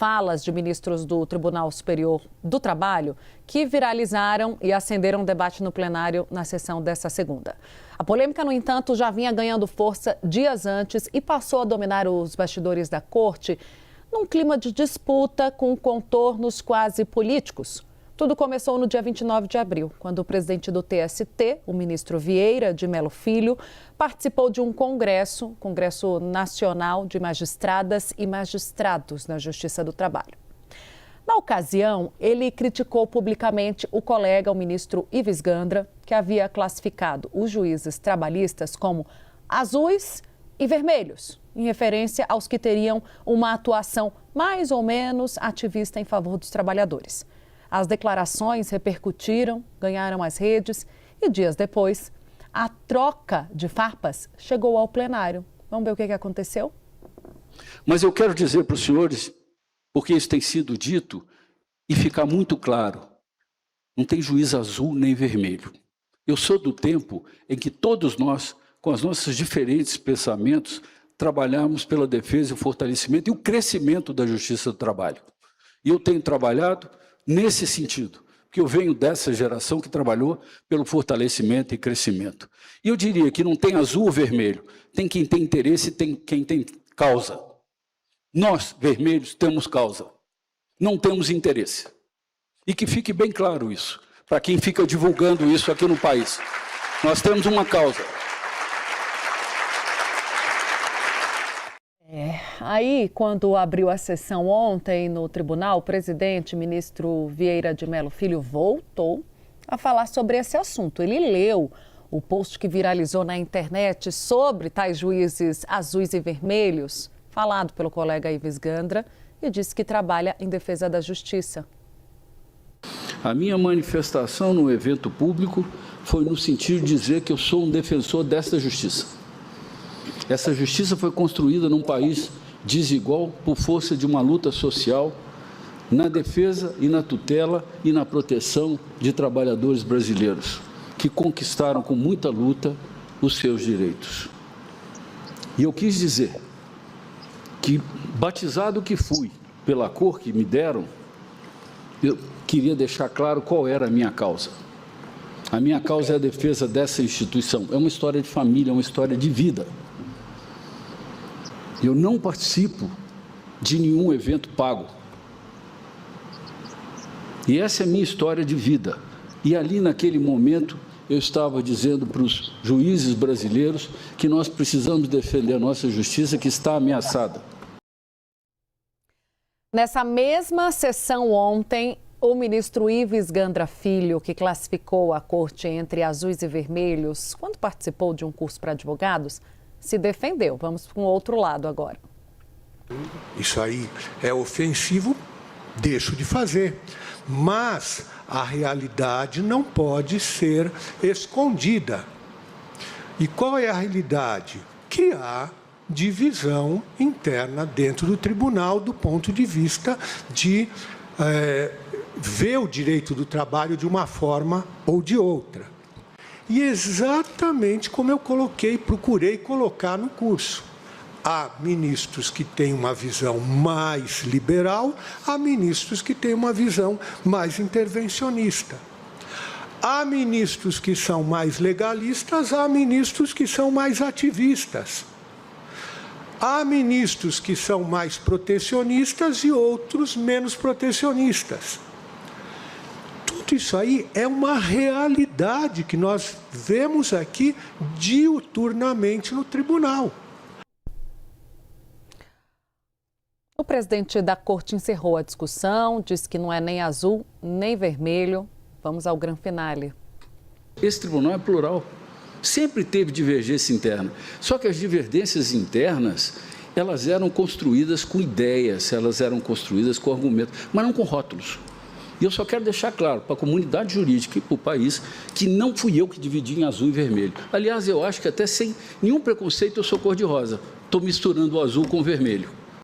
falas de ministros do Tribunal Superior do Trabalho que viralizaram e acenderam debate no plenário na sessão desta segunda. A polêmica, no entanto, já vinha ganhando força dias antes e passou a dominar os bastidores da corte num clima de disputa com contornos quase políticos. Tudo começou no dia 29 de abril, quando o presidente do TST, o ministro Vieira de Mello Filho, participou de um Congresso Nacional de Magistradas e Magistrados na Justiça do Trabalho. Na ocasião, ele criticou publicamente o colega, o ministro Ives Gandra, que havia classificado os juízes trabalhistas como azuis e vermelhos, em referência aos que teriam uma atuação mais ou menos ativista em favor dos trabalhadores. As declarações repercutiram, ganharam as redes e dias depois, a troca de farpas chegou ao plenário. Vamos ver o que aconteceu? Mas eu quero dizer para os senhores, porque isso tem sido dito, e ficar muito claro, não tem juiz azul nem vermelho. Eu sou do tempo em que todos nós, com os nossos diferentes pensamentos, trabalhamos pela defesa e o fortalecimento e o crescimento da justiça do trabalho. E eu tenho trabalhado nesse sentido, porque eu venho dessa geração que trabalhou pelo fortalecimento e crescimento. E eu diria que não tem azul ou vermelho, tem quem tem interesse e tem quem tem causa. Nós, vermelhos, temos causa, não temos interesse. E que fique bem claro isso, para quem fica divulgando isso aqui no país. Nós temos uma causa. Aí, quando abriu a sessão ontem no tribunal, o presidente, ministro Vieira de Mello Filho, voltou a falar sobre esse assunto. Ele leu o post que viralizou na internet sobre tais juízes azuis e vermelhos, falado pelo colega Ives Gandra, e disse que trabalha em defesa da justiça. A minha manifestação no evento público foi no sentido de dizer que eu sou um defensor desta justiça. Essa justiça foi construída num país desigual por força de uma luta social na defesa e na tutela e na proteção de trabalhadores brasileiros que conquistaram com muita luta os seus direitos. E eu quis dizer que, batizado que fui pela cor que me deram, eu queria deixar claro qual era a minha causa. A minha causa é a defesa dessa instituição. É uma história de família, é uma história de vida. Eu não participo de nenhum evento pago. E essa é a minha história de vida. E ali, naquele momento, eu estava dizendo para os juízes brasileiros que nós precisamos defender a nossa justiça, que está ameaçada. Nessa mesma sessão ontem, o ministro Ives Gandra Filho, que classificou a corte entre azuis e vermelhos, quando participou de um curso para advogados, se defendeu. Vamos para um outro lado agora. Isso aí é ofensivo, deixo de fazer. Mas a realidade não pode ser escondida. E qual é a realidade? Que há divisão interna dentro do tribunal do ponto de vista de ver o direito do trabalho de uma forma ou de outra. E exatamente como eu procurei colocar no curso. Há ministros que têm uma visão mais liberal, há ministros que têm uma visão mais intervencionista. Há ministros que são mais legalistas, há ministros que são mais ativistas. Há ministros que são mais protecionistas e outros menos protecionistas. Tudo isso aí é uma realidade que nós vemos aqui diuturnamente no tribunal. O presidente da corte encerrou a discussão, disse que não é nem azul nem vermelho. Vamos ao grande finale. Esse tribunal é plural. Sempre teve divergência interna. Só que as divergências internas, elas eram construídas com ideias, elas eram construídas com argumentos, mas não com rótulos. E eu só quero deixar claro para a comunidade jurídica e para o país que não fui eu que dividi em azul e vermelho. Aliás, eu acho que até sem nenhum preconceito eu sou cor-de-rosa. Estou misturando o azul com o vermelho.